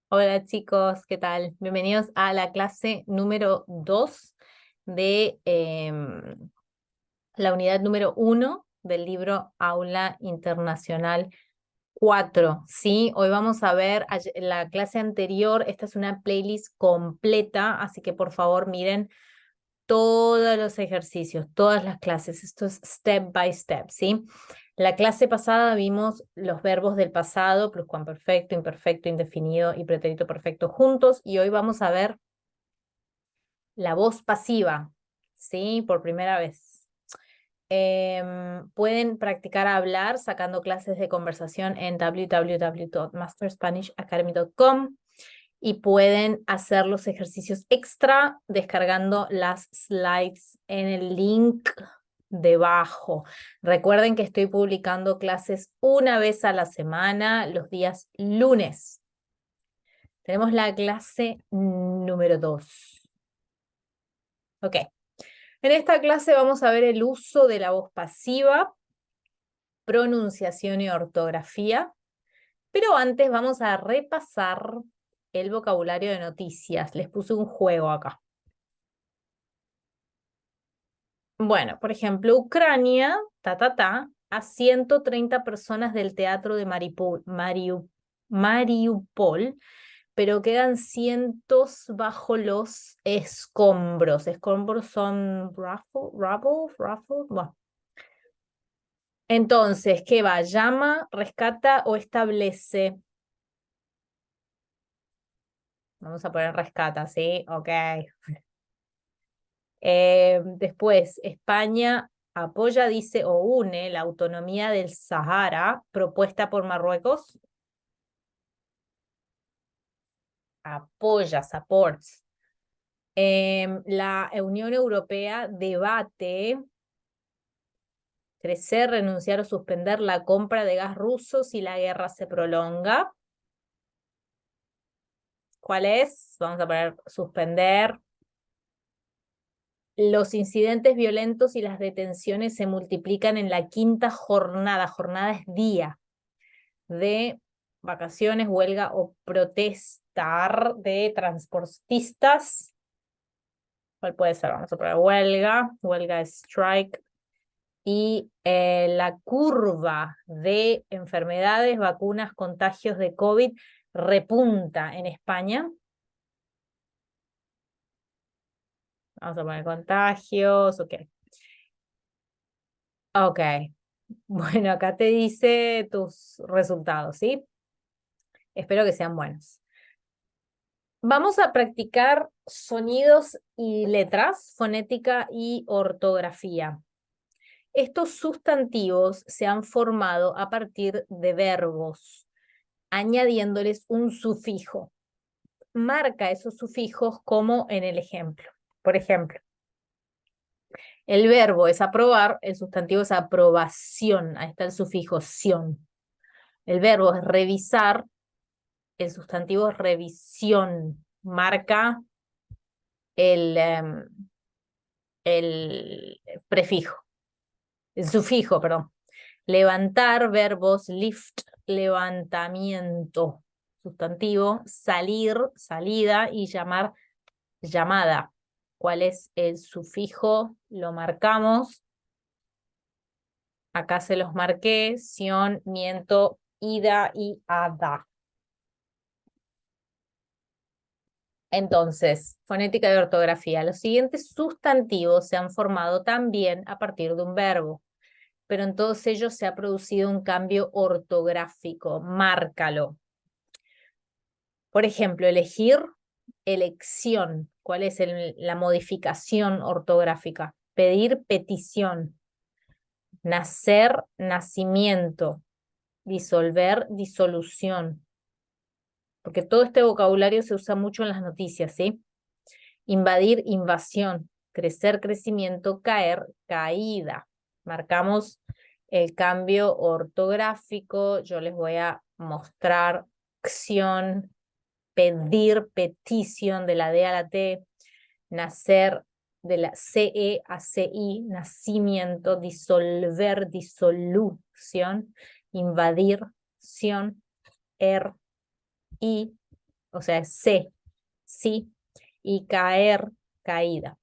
Hola chicos, ¿qué tal? Bienvenidos a la clase número 2 de la unidad número 1 del libro Aula Internacional 4. ¿Sí? Hoy vamos a ver la clase anterior. Esta es una playlist completa, así que por favor miren todos los ejercicios, todas las clases. Esto es step by step, ¿sí? La clase pasada vimos los verbos del pasado, pluscuamperfecto, imperfecto, indefinido y pretérito perfecto juntos, y hoy vamos a ver la voz pasiva, ¿sí? Por primera vez. Pueden practicar a hablar sacando clases de conversación en www.masterspanishacademy.com y pueden hacer los ejercicios extra descargando las slides en el link debajo. Recuerden que estoy publicando clases una vez a la semana, los días lunes. Tenemos la clase número 2. Ok. En esta clase vamos a ver el uso de la voz pasiva, pronunciación y ortografía, pero antes vamos a repasar el vocabulario de noticias. Les puse un juego acá. Bueno, por ejemplo, Ucrania, a 130 personas del teatro de Mariupol, pero quedan cientos bajo los escombros. Escombros son rubble, bueno. Entonces, ¿qué va? ¿Llama, rescata o establece? Vamos a poner rescata, ¿sí? Ok. Después, España apoya, dice, o une la autonomía del Sahara propuesta por Marruecos. Apoya, supports. La Unión Europea debate crecer, renunciar o suspender la compra de gas ruso si la guerra se prolonga. ¿Cuál es? Vamos a poner suspender. Los incidentes violentos y las detenciones se multiplican en la quinta jornada. Jornada es día de vacaciones, huelga o protestar de transportistas. ¿Cuál puede ser? Vamos a poner huelga. Huelga es strike. Y la curva de enfermedades, vacunas, contagios de COVID repunta en España. Vamos a poner contagios, ok. Ok, bueno, acá te dice tus resultados, ¿sí? Espero que sean buenos. Vamos a practicar sonidos y letras, fonética y ortografía. Estos sustantivos se han formado a partir de verbos, añadiéndoles un sufijo. Marca esos sufijos como en el ejemplo. Por ejemplo, el verbo es aprobar, el sustantivo es aprobación, ahí está el sufijo sion. El verbo es revisar, el sustantivo es revisión, marca el prefijo, el sufijo, perdón. Levantar, verbos, lift, levantamiento, sustantivo, salir, salida y llamar, llamada. ¿Cuál es el sufijo? Lo marcamos. Acá se los marqué, sion, miento, ida y ada. Entonces, fonética y ortografía. Los siguientes sustantivos se han formado también a partir de un verbo, pero en todos ellos se ha producido un cambio ortográfico. Márcalo. Por ejemplo, elegir, elección. ¿Cuál es la modificación ortográfica? Pedir, petición. Nacer, nacimiento. Disolver, disolución. Porque todo este vocabulario se usa mucho en las noticias, ¿sí? Invadir, invasión. Crecer, crecimiento. Caer, caída. Marcamos el cambio ortográfico. Yo les voy a mostrar acción, pedir, petición, de la D a la T, nacer, de la CE a CI, nacimiento, disolver, disolución, invadir, ción, y, o sea, es se, sí, y caer, caída.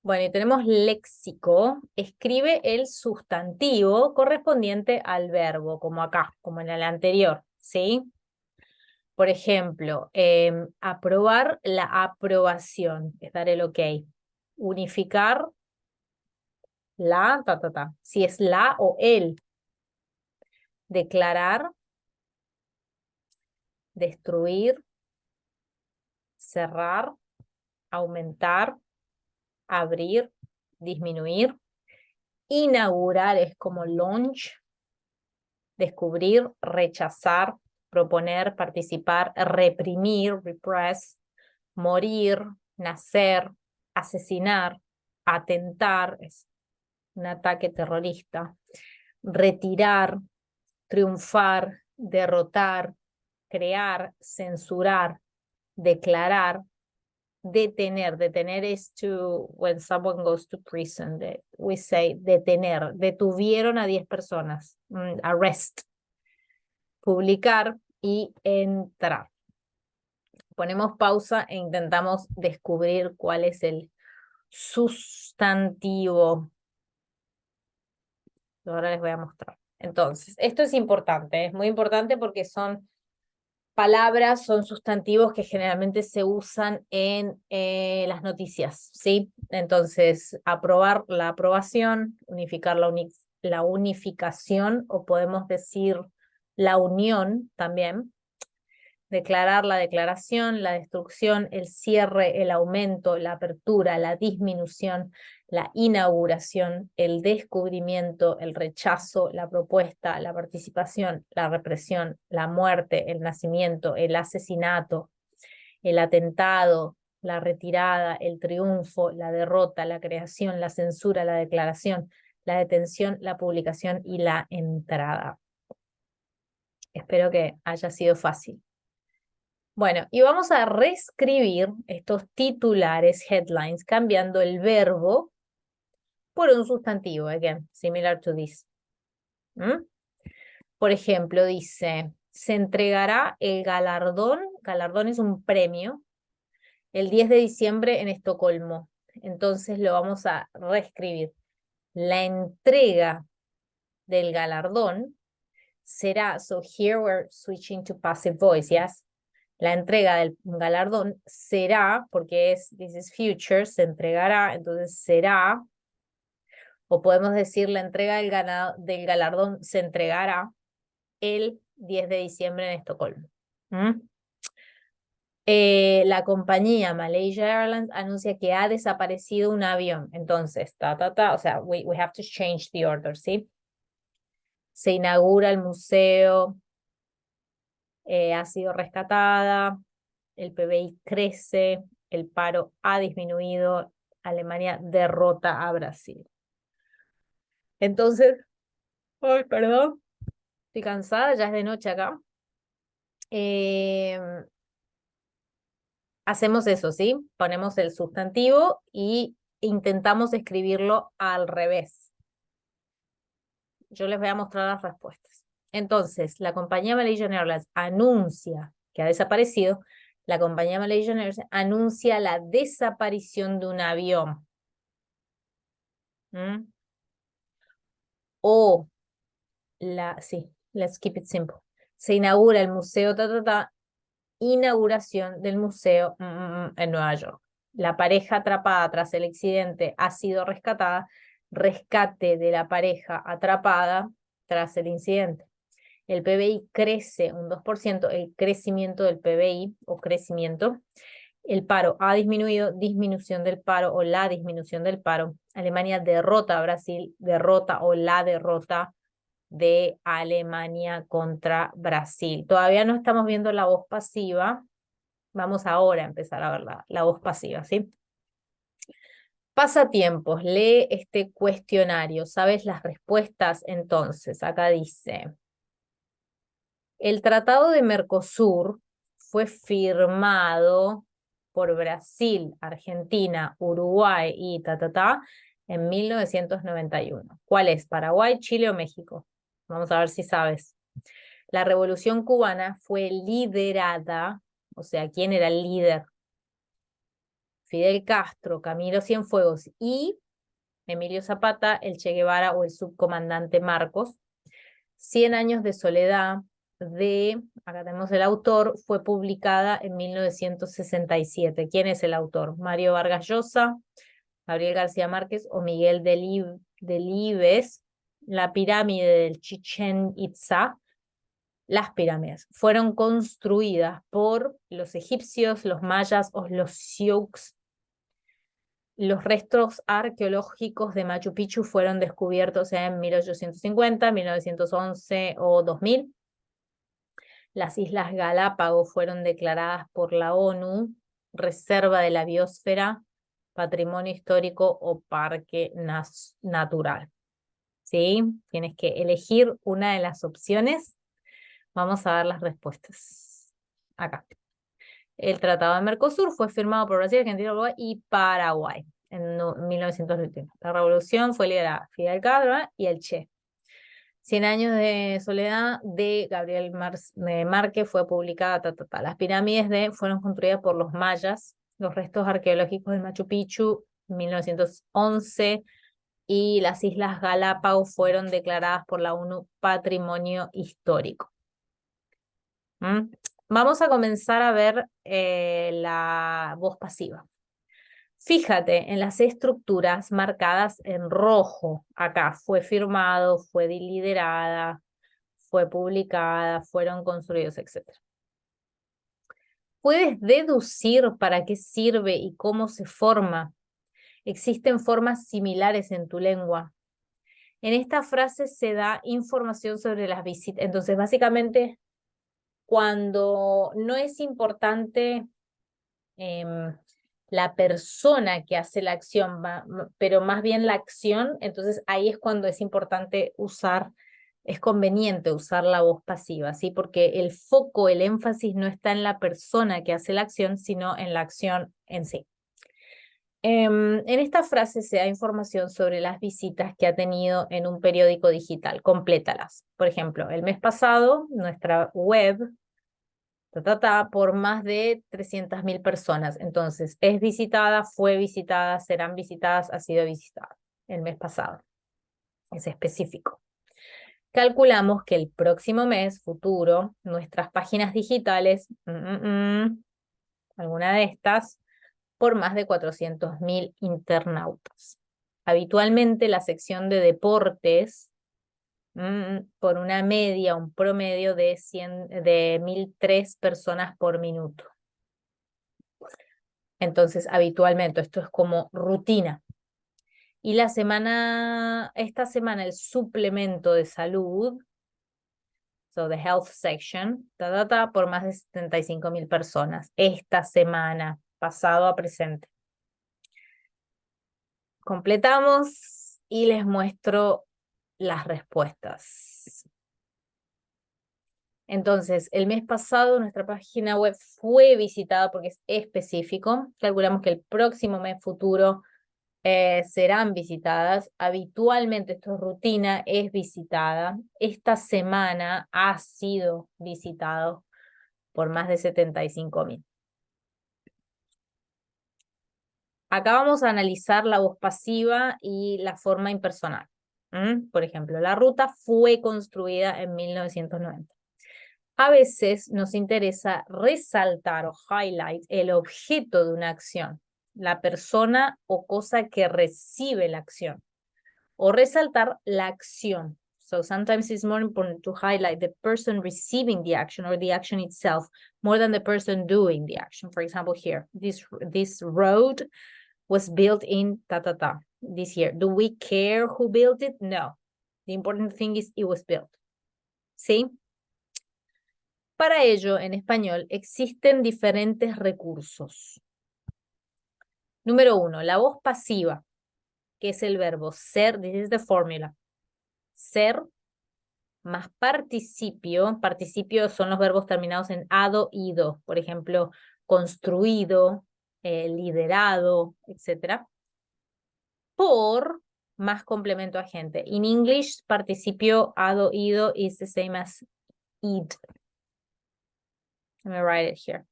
Bueno, y tenemos léxico. Escribe el sustantivo correspondiente al verbo, como acá, como en el anterior, ¿sí? Por ejemplo, aprobar la aprobación, es dar el ok. Unificar la, ta, ta, ta. Si es la o el. Declarar, destruir, cerrar, aumentar, abrir, disminuir. Inaugurar es como launch. Descubrir, rechazar, proponer, participar, reprimir, repress, morir, nacer, asesinar, atentar, es un ataque terrorista, retirar, triunfar, derrotar, crear, censurar, declarar, detener. Detener es to, when someone goes to prison, we say detener. Detuvieron a 10 personas. Arrest. Publicar y entrar. Ponemos pausa e intentamos descubrir cuál es el sustantivo. Ahora les voy a mostrar. Entonces, esto es importante, es muy importante porque son palabras, son sustantivos que generalmente se usan en las noticias, ¿sí? Entonces, aprobar la aprobación, unificar la unificación, o podemos decir la unión también. Declarar la declaración, la destrucción, el cierre, el aumento, la apertura, la disminución, la inauguración, el descubrimiento, el rechazo, la propuesta, la participación, la represión, la muerte, el nacimiento, el asesinato, el atentado, la retirada, el triunfo, la derrota, la creación, la censura, la declaración, la detención, la publicación y la entrada. Espero que haya sido fácil. Bueno, y vamos a reescribir estos titulares, headlines, cambiando el verbo por un sustantivo, again, similar to this. Por ejemplo, dice, se entregará el galardón es un premio, el 10 de diciembre en Estocolmo. Entonces lo vamos a reescribir. La entrega del galardón será, so here we're switching to passive voice, yes? La entrega del galardón será, porque this is future, se entregará, entonces será, o podemos decir la entrega del galardón se entregará el 10 de diciembre en Estocolmo. La compañía Malaysia Airlines anuncia que ha desaparecido un avión. Entonces, o sea, we have to change the order, ¿sí? Se inaugura el museo, ha sido rescatada, el PBI crece, el paro ha disminuido, Alemania derrota a Brasil. Entonces, ay, perdón, estoy cansada, ya es de noche acá. Hacemos eso, ¿sí? Ponemos el sustantivo y intentamos escribirlo al revés. Yo les voy a mostrar las respuestas. Entonces, la compañía Malaysian Airlines anuncia que ha desaparecido. La compañía Malaysian Airlines anuncia la desaparición de un avión. O sí, let's keep it simple. Se inaugura el museo, inauguración del museo en Nueva York. La pareja atrapada tras el accidente ha sido rescatada, rescate de la pareja atrapada tras el incidente. El PBI crece un 2%, el crecimiento del PBI o crecimiento. El paro ha disminuido, disminución del paro o la disminución del paro. Alemania derrota a Brasil, derrota o la derrota de Alemania contra Brasil. Todavía no estamos viendo la voz pasiva. Vamos ahora a empezar a ver la voz pasiva, ¿sí? Pasatiempos, lee este cuestionario. ¿Sabes las respuestas? Entonces, acá dice, el Tratado de Mercosur fue firmado por Brasil, Argentina, Uruguay y en 1991. ¿Cuál es? ¿Paraguay, Chile o México? Vamos a ver si sabes. La Revolución Cubana fue liderada, o sea, ¿quién era el líder? Fidel Castro, Camilo Cienfuegos y Emilio Zapata, el Che Guevara o el subcomandante Marcos. 100 años de soledad acá tenemos el autor, fue publicada en 1967. ¿Quién es el autor? Mario Vargas Llosa, Gabriel García Márquez o Miguel Delibes. La pirámide del Chichén Itzá. Las pirámides fueron construidas por los egipcios, los mayas o los sioux. Los restos arqueológicos de Machu Picchu fueron descubiertos en 1850, 1911 o 2000. Las Islas Galápagos fueron declaradas por la ONU Reserva de la Biosfera, Patrimonio Histórico o Parque Natural. ¿Sí? Tienes que elegir una de las opciones. Vamos a ver las respuestas. Acá. El Tratado de Mercosur fue firmado por Brasil, Argentina, Uruguay y Paraguay en 1921. La revolución fue liderada por Fidel Castro y el Che. 100 años de soledad de Gabriel Márquez fue publicada. Las pirámides fueron construidas por los mayas. Los restos arqueológicos de Machu Picchu en 1911 y las Islas Galápagos fueron declaradas por la ONU Patrimonio Histórico. Vamos a comenzar a ver la voz pasiva. Fíjate en las estructuras marcadas en rojo. Acá fue firmado, fue liderada, fue publicada, fueron construidos, etc. ¿Puedes deducir para qué sirve y cómo se forma? Existen formas similares en tu lengua. En esta frase se da información sobre las visitas. Entonces, básicamente, cuando no es importante la persona que hace la acción, pero más bien la acción, entonces ahí es cuando es importante es conveniente usar la voz pasiva, ¿sí? Porque el foco, el énfasis no está en la persona que hace la acción, sino en la acción en sí. En esta frase se da información sobre las visitas que ha tenido en un periódico digital. Complétalas. Por ejemplo, el mes pasado, nuestra web por más de 300.000 personas. Entonces, es visitada, fue visitada, serán visitadas, ha sido visitada el mes pasado. Es específico. Calculamos que el próximo mes, futuro, nuestras páginas digitales, alguna de estas, por más de 400.000 internautas. Habitualmente la sección de deportes, por una media, un promedio de 1.003 personas por minuto. Entonces, habitualmente, esto es como rutina. Y esta semana el suplemento de salud, so the health section, por más de 75.000 personas. Esta semana, pasado a presente. Completamos y les muestro las respuestas. Entonces, el mes pasado nuestra página web fue visitada porque es específico. Calculamos que el próximo mes futuro serán visitadas. Habitualmente, esto es rutina, es visitada. Esta semana ha sido visitado por más de 75.000. Acá vamos a analizar la voz pasiva y la forma impersonal. Por ejemplo, la ruta fue construida en 1990. A veces nos interesa resaltar o highlight el objeto de una acción, la persona o cosa que recibe la acción, o resaltar la acción. So sometimes it's more important to highlight the person receiving the action or the action itself more than the person doing the action. For example, here, this road was built in this year. Do we care who built it? No. The important thing is it was built. ¿Sí? Para ello, en español, existen diferentes recursos. Número 1, la voz pasiva, que es el verbo ser, this is the formula. Ser más participio. Participio son los verbos terminados en ado, ido. Por ejemplo, construido, liderado, etc. Por más complemento agente. In English, participio ado, ido is the same as eat. Let me write it here.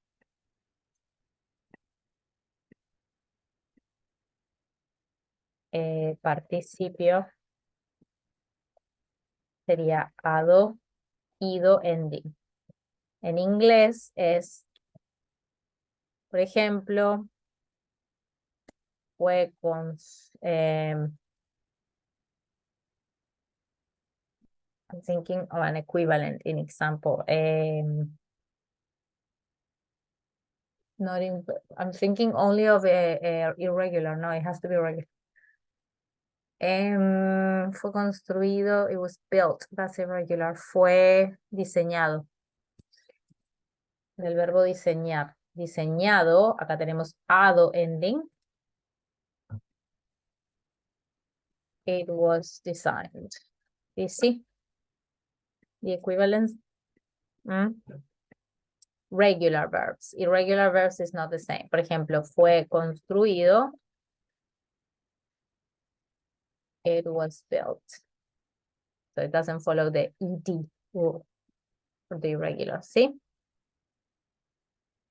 Participio sería ado, ido, ending. En inglés es, por ejemplo, fue con... I'm thinking of an equivalent in example. I'm thinking only of a irregular. No, it has to be regular. Fue construido, it was built, that's irregular. Fue diseñado. Del verbo diseñar. Diseñado, acá tenemos ado ending. It was designed. You see? The equivalence. Regular verbs. Irregular verbs is not the same. Por ejemplo, fue construido. It was built. So it doesn't follow the ed rule for the irregular, ¿sí?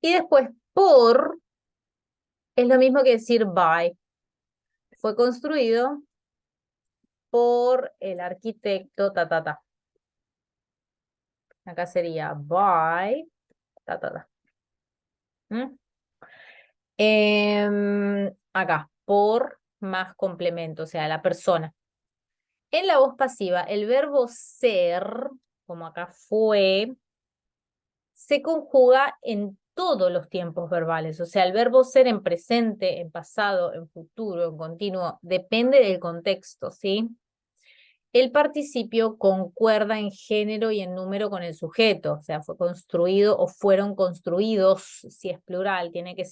Y después, por, es lo mismo que decir by. Fue construido por el arquitecto, Acá sería by, acá, por más complemento, o sea, la persona. En la voz pasiva, el verbo ser, como acá fue, se conjuga en todos los tiempos verbales. O sea, el verbo ser en presente, en pasado, en futuro, en continuo, depende del contexto, ¿sí? El participio concuerda en género y en número con el sujeto, o sea, fue construido o fueron construidos, si es plural, tiene que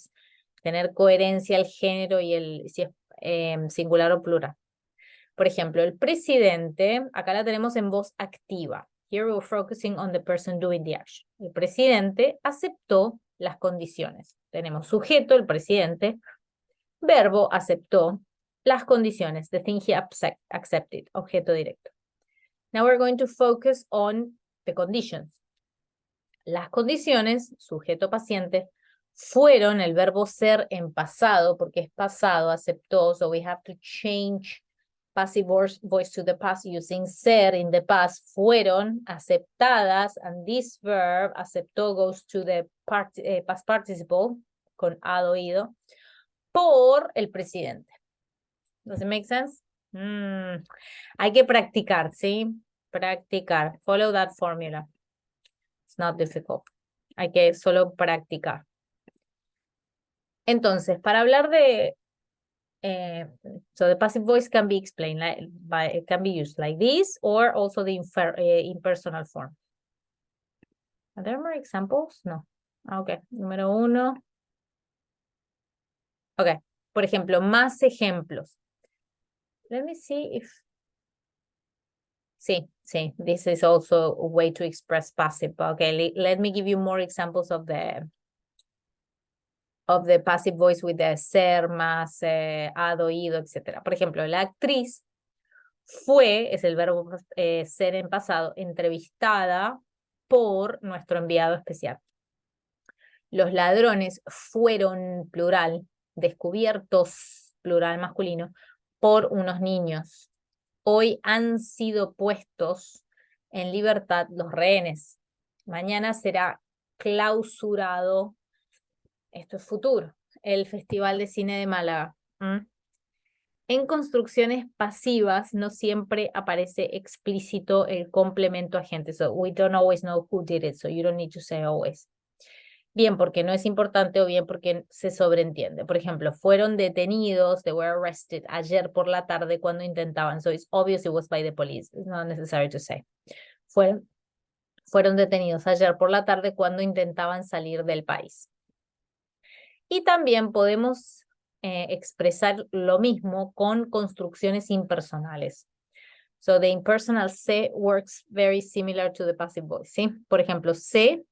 tener coherencia el género y si es singular o plural. Por ejemplo, el presidente, acá la tenemos en voz activa. Here we're focusing on the person doing the action. El presidente aceptó las condiciones. Tenemos sujeto, el presidente, verbo, aceptó, las condiciones, the thing he accepted, objeto directo. Now we're going to focus on the conditions. Las condiciones, sujeto paciente, fueron el verbo ser en pasado, porque es pasado, aceptó, so we have to change passive voice to the past using ser in the past, fueron aceptadas, and this verb, aceptó, goes to the past participle, con ado, ido, por el presidente. Does it make sense? Hay que practicar, ¿sí? Practicar. Follow that formula. It's not difficult. Hay que solo practicar. Entonces, para hablar de... so the passive voice can be explained, can be used like this, or also the impersonal form. Are there more examples? No. Okay. Número 1. Okay. Por ejemplo, más ejemplos. Let me see if... Sí, this is also a way to express passive. Okay, let me give you more examples of the passive voice with the ser, más, ado, ido, etc. Por ejemplo, la actriz fue, es el verbo ser en pasado, entrevistada por nuestro enviado especial. Los ladrones fueron, plural, descubiertos, plural masculino, por unos niños. Hoy han sido puestos en libertad los rehenes. Mañana será clausurado, esto es futuro, el Festival de Cine de Málaga. En construcciones pasivas no siempre aparece explícito el complemento agente. So we don't always know who did it, so you don't need to say always. Bien porque no es importante o bien porque se sobreentiende. Por ejemplo, fueron detenidos, they were arrested, ayer por la tarde cuando intentaban. So it's obvious it was by the police. It's not necessary to say. Fueron detenidos ayer por la tarde cuando intentaban salir del país. Y también podemos expresar lo mismo con construcciones impersonales. So the impersonal se works very similar to the passive voice, ¿sí? Por ejemplo, se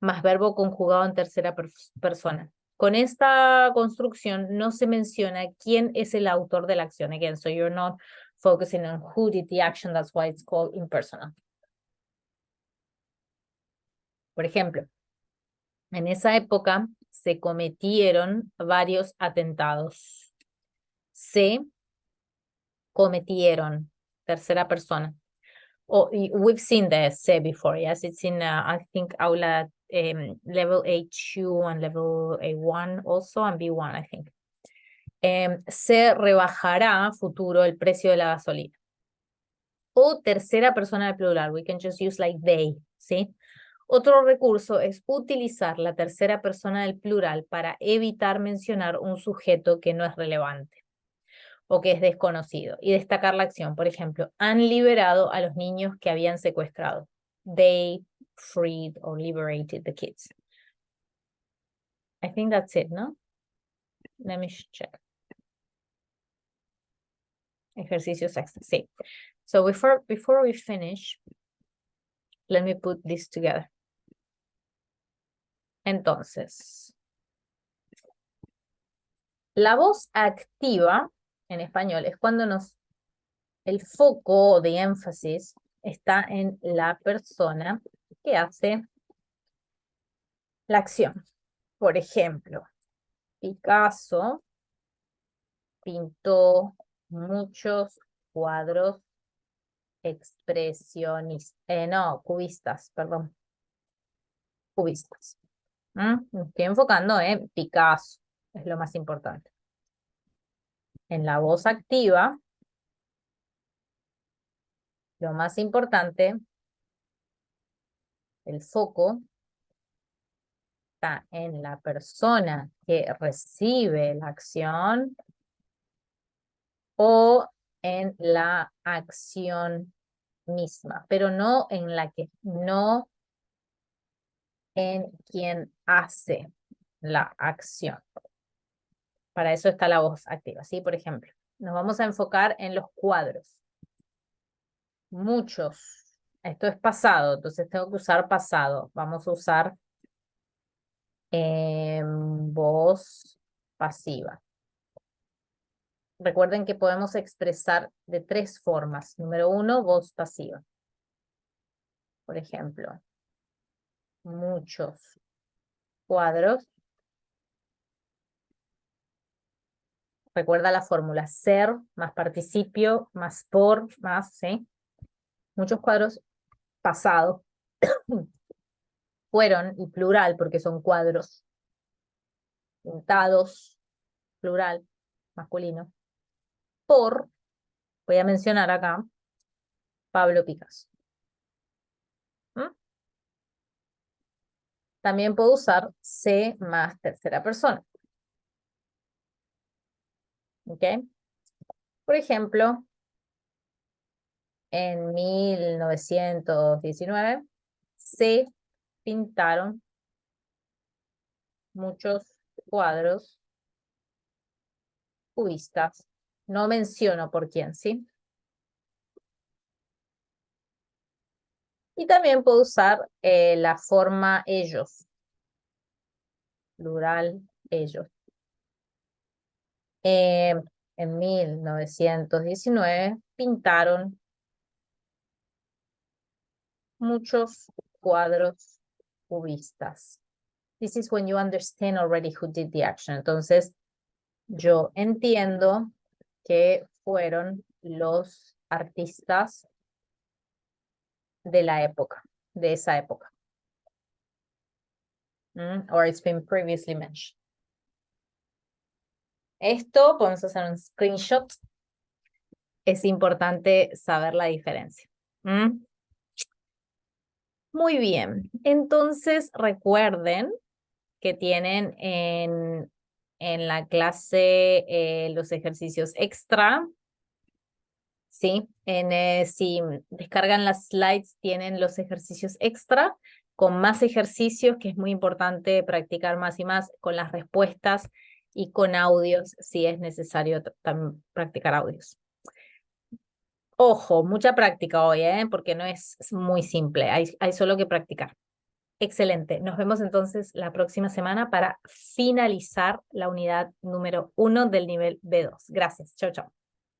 más verbo conjugado en tercera persona. Con esta construcción no se menciona quién es el autor de la acción. Again, so you're not focusing on who did the action, that's why it's called impersonal. Por ejemplo, en esa época se cometieron varios atentados. Se cometieron, tercera persona. Oh, we've seen the se before, yes? It's in, I think, aula level A2 and level A1 also, and B1, I think. Se rebajará futuro el precio de la gasolina. O tercera persona del plural, we can just use like they, ¿sí? Otro recurso es utilizar la tercera persona del plural para evitar mencionar un sujeto que no es relevante o que es desconocido y destacar la acción. Por ejemplo, han liberado a los niños que habían secuestrado. They freed or liberated the kids. I think that's it, ¿no? Let me check. Ejercicios extra, sí. So before we finish, let me put this together. Entonces, la voz activa en español es cuando el foco de énfasis está en la persona que hace la acción. Por ejemplo, Picasso pintó muchos cuadros cubistas, perdón. Cubistas. Me estoy enfocando en Picasso, es lo más importante. En la voz activa, lo más importante, el foco está en la persona que recibe la acción o en la acción misma, pero no en quien hace la acción. Para eso está la voz activa, ¿sí? Por ejemplo, nos vamos a enfocar en los cuadros. Muchos. Esto es pasado, entonces tengo que usar pasado. Vamos a usar voz pasiva. Recuerden que podemos expresar de 3 formas. Número 1, voz pasiva. Por ejemplo, muchos cuadros. Recuerda la fórmula, ser más participio, más por, más, ¿sí? Muchos cuadros pasados fueron, y plural, porque son cuadros pintados, plural, masculino, por, voy a mencionar acá, Pablo Picasso. También puedo usar se más tercera persona. ¿Ok? Por ejemplo, en 1919 se pintaron muchos cuadros cubistas. No menciono por quién, ¿sí? Y también puedo usar la forma ellos. Plural, ellos. En 1919 pintaron muchos cuadros cubistas. This is when you understand already who did the action. Entonces, yo entiendo que fueron los artistas de la época, de esa época. Or it's been previously mentioned. Esto, podemos hacer un screenshot. Es importante saber la diferencia. Muy bien. Entonces, recuerden que tienen en la clase los ejercicios extra. ¿Sí? Si descargan las slides, tienen los ejercicios extra con más ejercicios, que es muy importante practicar más y más con las respuestas y con audios, si es necesario también practicar audios. Ojo, mucha práctica hoy, porque no es muy simple, hay solo que practicar. Excelente, nos vemos entonces la próxima semana para finalizar la unidad número 1 del nivel B2. Gracias, chao, chao.